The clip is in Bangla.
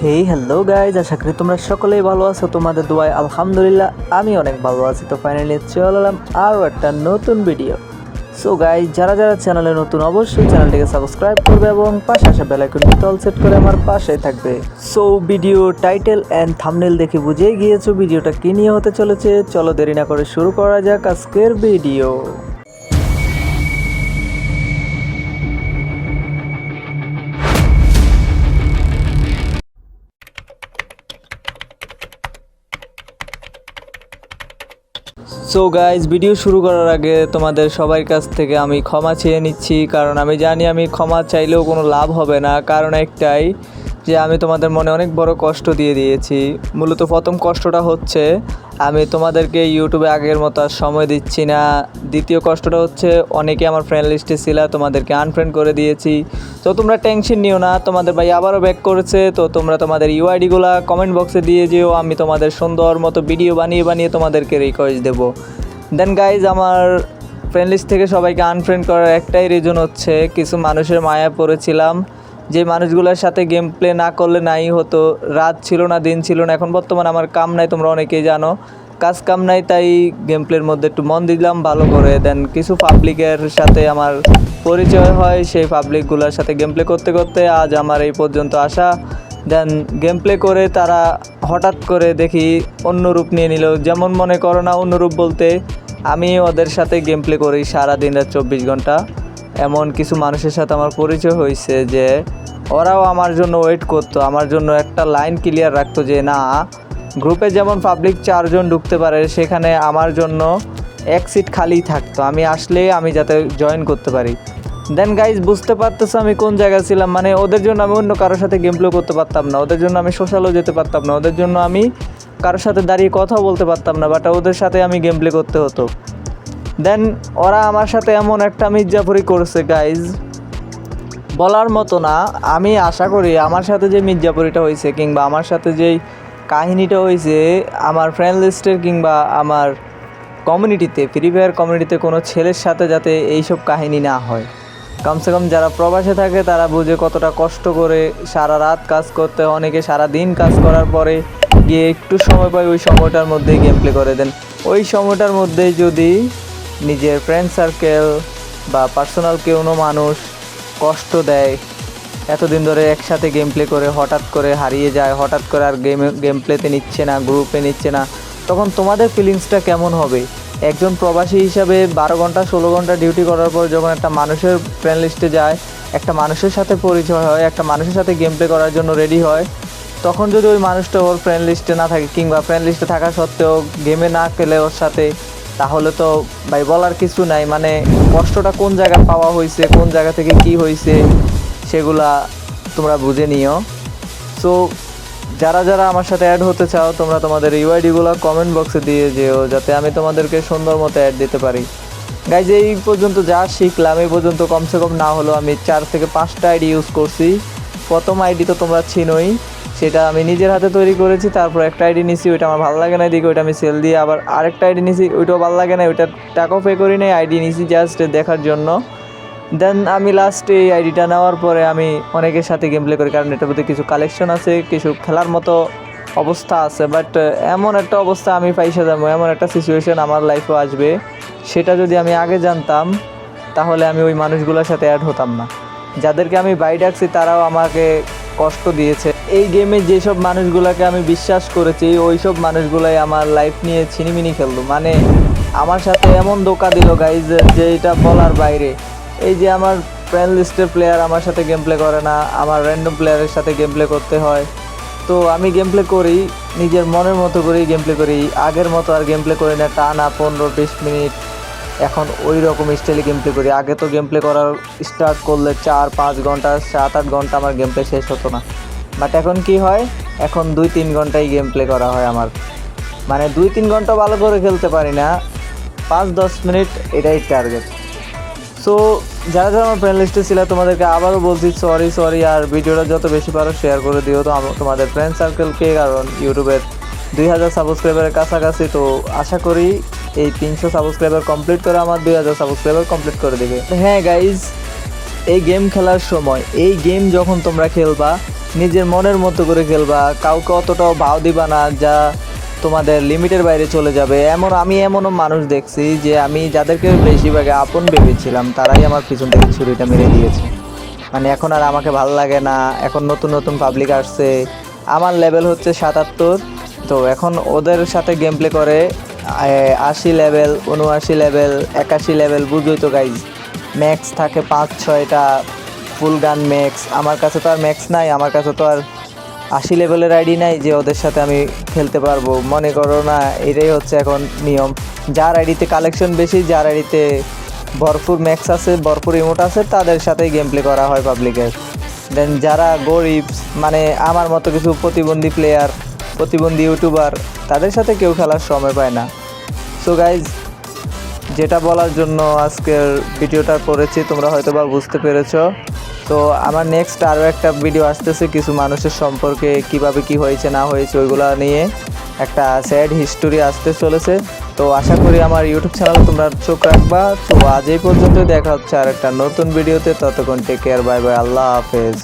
হেই হ্যালো গাইজ, আশা করি তোমরা সকলেই ভালো আছো। তোমাদের দোয়ায় আলহামদুলিল্লাহ আমি অনেক ভালো আছি। তো ফাইনালি চলে এলাম আরও একটা নতুন ভিডিও। সো গাইজ, যারা যারা চ্যানেলে নতুন অবশ্যই চ্যানেলটিকে সাবস্ক্রাইব করবে এবং পাশে আসা বেল আইকনটি অল সেট করে আমার পাশেই থাকবে। So video title and thumbnail দেখে বুঝেই গিয়েছো ভিডিওটা কী নিয়ে হতে চলেছে। চলো দেরি না করে শুরু করা যাক আজকের ভিডিও। সো গাইজ, ভিডিও শুরু করার আগে তোমাদের সবার কাছ থেকে আমি ক্ষমা চেয়ে নিচ্ছি, কারণ আমি জানি আমি ক্ষমা চাইলেও কোনো লাভ হবে না। কারণ একটাই, যে আমি তোমাদের মনে অনেক বড় কষ্ট দিয়ে দিয়েছি। মূলত প্রথম কষ্টটা হচ্ছে আমি তোমাদেরকে ইউটিউবে আগের মতো আর সময় দিচ্ছি না। দ্বিতীয় কষ্টটা হচ্ছে অনেকে আমার ফ্রেন্ড লিস্টে ছিল, তোমাদেরকে আনফ্রেন্ড করে দিয়েছি। তো তোমরা টেনশন নিও না, তোমাদের ভাই আবারও ব্যাক করেছে। তো তোমরা তোমাদের ইউআইডিগুলো কমেন্ট বক্সে দিয়ে যেও, আমি তোমাদের সুন্দর মতো ভিডিও বানিয়ে বানিয়ে তোমাদেরকে রিকোয়েস্ট দেবো। দেন গাইজ, আমার ফ্রেন্ড লিস্ট থেকে সবাইকে আনফ্রেন্ড করার একটাই রিজন হচ্ছে কিছু মানুষের মায়া পড়েছিলাম, যে মানুষগুলোর সাথে গেম প্লে না করলে নাই হতো। রাত ছিল না, দিন ছিল না। এখন বর্তমানে আমার কাম নাই, তোমরা অনেকেই জানো, কাজ কাম নাই, তাই গেম প্লের মধ্যে একটু মন দিলাম ভালো করে। দেন কিছু পাবলিকের সাথে আমার পরিচয় হয়, সেই পাবলিকগুলোর সাথে গেম প্লে করতে করতে আজ আমার এই পর্যন্ত আসা। দেন গেম প্লে করে তারা হঠাৎ করে দেখি অন্য রূপ নিয়ে নিল। যেমন মনে করো না, অন্য রূপ বলতে আমি ওদের সাথে গেম প্লে করি সারাদিন রাত 24 ঘন্টা। এমন কিছু মানুষের সাথে আমার পরিচয় হয়েছে যে ওরাও আমার জন্য ওয়েট করতো, আমার জন্য একটা লাইন ক্লিয়ার রাখতো যে না, গ্রুপে যেমন পাবলিক 4 জন ঢুকতে পারে, সেখানে আমার জন্য এক সিট খালি থাকতো, আমি আসলে আমি যাতে জয়েন করতে পারি। দেন গাইজ, বুঝতে পারতেছো আমি কোন জায়গায় ছিলাম। মানে ওদের জন্য আমি অন্য কারোর সাথে গেম প্লে করতে পারতাম না, ওদের জন্য আমি সোশ্যালও যেতে পারতাম না, ওদের জন্য আমি কারোর সাথে দাঁড়িয়ে কথাও বলতে পারতাম না, বাট ওদের সাথে আমি গেম প্লে করতে হতো। দেন ওরা আমার সাথে এমন একটা মির্জাফরি করছে গাইজ, বলার মতো না। আমি আশা করি আমার সাথে যে মির্জাফরিটা হয়েছে কিংবা আমার সাথে যেই কাহিনিটা হয়েছে, আমার ফ্রেন্ড লিস্টের কিংবা আমার কমিউনিটিতে, ফ্রি ফায়ার কমিউনিটিতে কোনো ছেলের সাথে যাতে এইসব কাহিনী না হয়। কমসে কম যারা প্রবাসে থাকে তারা বুঝে কতটা কষ্ট করে সারা রাত কাজ করতে, অনেকে সারা দিন কাজ করার পরে গিয়ে একটু সময় পায়, ওই সময়টার মধ্যেই গেম প্লে করে। দেন ওই সময়টার মধ্যেই যদি নিজের ফ্রেন্ড সার্কেল বা পার্সোনাল কোনো মানুষ কষ্ট দেয়, এতদিন ধরে একসাথে গেম প্লে করে হঠাৎ করে হারিয়ে যায়, হঠাৎ করে আর গেম প্লেতে নিচ্ছে না, গ্রুপে নিচ্ছে না, তখন তোমাদের ফিলিংসটা কেমন হবে? একজন প্রবাসী হিসাবে 12 ঘন্টা 16 ঘন্টা ডিউটি করার পর যখন একটা মানুষের ফ্রেন্ড লিস্টে যায়, একটা মানুষের সাথে পরিচয় হয়, একটা মানুষের সাথে গেম প্লে করার জন্য রেডি হয়, তখন যদি ওই মানুষটা ওর ফ্রেন্ড লিস্টে না থাকে কিংবা ফ্রেন্ড লিস্টে থাকা সত্ত্বেও গেমে না খেলে ওর সাথে, তাহলে তো ভাই বলার কিছু নাই। মানে কষ্টটা কোন জায়গায় পাওয়া হয়েছে, কোন জায়গা থেকে কি হয়েছে, সেগুলা তোমরা বুঝে নিও। সো যারা যারা আমার সাথে অ্যাড হতে চাও, তোমরা তোমাদের ইউআইডিগুলো কমেন্ট বক্সে দিয়ে যেও, যাতে আমি তোমাদেরকে সুন্দর মতো অ্যাড দিতে পারি। গাইজ, এই পর্যন্ত যা শিখলাম, এই পর্যন্ত কমসে কম না হলেও আমি 4 থেকে 5টা আইডি ইউজ করছি। প্রথম আইডি তো তোমরা চিনোই, সেটা আমি নিজের হাতে তৈরি করেছি। তারপর একটা আইডি নিছি, ওইটা আমার ভালো লাগে না, এদিকে ওইটা আমি সেল দিয়ে আবার আরেকটা আইডি নিছি, ওইটাও ভালো লাগে না, ওইটা টাকাও পে করি নাই, আইডি নিছি জাস্ট দেখার জন্য। দেন আমি লাস্টে এই আইডিটা নেওয়ার পরে আমি অনেকের সাথে গেম প্লে করি, কারণ এটার মধ্যে কিছু কালেকশন আছে, কিছু খেলার মতো অবস্থা আছে। বাট এমন একটা অবস্থা আমি পাইসা যাবো, এমন একটা সিচুয়েশন আমার লাইফেও আসবে, সেটা যদি আমি আগে জানতাম তাহলে আমি ওই মানুষগুলোর সাথে অ্যাড হতাম না। যাদেরকে আমি বাই ডাকছি তারাও আমাকে কষ্ট দিয়েছে। এই গেমে যেসব মানুষগুলোকে আমি বিশ্বাস করেছি, ওই সব মানুষগুলাই আমার লাইফ নিয়ে ছিনিমিনি খেললো। মানে আমার সাথে এমন ধোঁকা দিল গাইজ, যে এটা বলার বাইরে। এই যে আমার ফ্রেন্ড লিস্টের প্লেয়ার আমার সাথে গেম প্লে করে না, আমার র্যান্ডম প্লেয়ারের সাথে গেম প্লে করতে হয়। তো আমি গেম প্লে করি, নিজের মনের মতো করেই গেম প্লে করি, আগের মতো আর গেম প্লে করি না টানা 15-20 মিনিট। এখন ওই রকম স্টাইলে গেম প্লে করি। আগে তো গেম প্লে করার স্টার্ট করলে 4-5 ঘন্টা 7-8 ঘন্টা আমার গেম প্লে শেষ হতো না। বাট এখন কি হয়, এখন 2-3 ঘন্টাই গেম প্লে করা হয় আমার। মানে 2-3 ঘন্টা ভালো করে খেলতে পারি না, 5-10 মিনিট এটাই টার্গেট। সো যারা যারা আমার ফ্রেন্ড লিস্টে ছিল, তোমাদেরকে আবারও বলছি সরি। আর ভিডিওটা যত বেশি পারো শেয়ার করে দিও তো তোমাদের ফ্রেন্ড সার্কেলকে, কারণ ইউটিউবের 2000 সাবস্ক্রাইবারের কাছাকাছি। তো আশা করি এই 300 সাবস্ক্রাইবার কমপ্লিট করে আমার 2000 সাবস্ক্রাইবার কমপ্লিট করে দেবে। হ্যাঁ গাইজ, এই গেম খেলার সময়, এই গেম যখন তোমরা খেলবা, নিজের মনের মতো করে খেলবা, কাউকে অতটাও ভাও দিবা না যা তোমাদের লিমিটের বাইরে চলে যাবে। আমি এমনও মানুষ দেখছি যে আমি যাদেরকে বেশিরভাগে আপন ভেবেছিলাম তারাই আমার পিছন থেকে ছুরিটা মেরে দিয়েছে। মানে এখন আর আমাকে ভালো লাগে না। এখন নতুন নতুন পাবলিক আসছে, আমার লেভেল হচ্ছে 77। তো এখন ওদের সাথে গেম প্লে করে 80 লেভেল, 79 লেভেল, 81 লেভেল, বুঝোই তো গাইজ। ম্যাক্স থাকে 5-6টা ফুল গান ম্যাক্স। আমার কাছে তো আর ম্যাক্স নাই, আমার কাছে তো আর 80 লেভেলের আইডি নাই যে ওদের সাথে আমি খেলতে পারবো। মনে করো না, এটাই হচ্ছে এখন নিয়ম। যার আইডিতে কালেকশন বেশি, যার আইডিতে ভরপুর ম্যাক্স আছে, ভরপুর ইমোট আছে, তাদের সাথেই গেম প্লে করা হয় পাবলিকের। দেন যারা গরিব, মানে আমার মতো কিছু প্রতিবন্ধী প্লেয়ার, প্রতিবন্ধী ইউটিউবার, তাদের সাথে কেউ খেলার সময় পায় না। সো গাইজ, যেটা বলার জন্য আজকের ভিডিওটা করেছি তোমরা হয়তো বা বুঝতে পেরেছো। তো আমার নেক্সট আরও একটা ভিডিও আসতেছে কিছু মানুষের সম্পর্কে, কিভাবে কি হয়েছে না হয়েছে ওইগুলো নিয়ে একটা স্যাড হিস্টোরি আসতে চলেছে। তো আশা করি আমার ইউটিউব চ্যানেলে তোমরা চোখ রাখবা। তো আজ এই পর্যন্ত, দেখা হচ্ছে আর একটা নতুন ভিডিওতে। ততক্ষণ টেক কেয়ার, বাই বাই, আল্লাহ হাফেজ।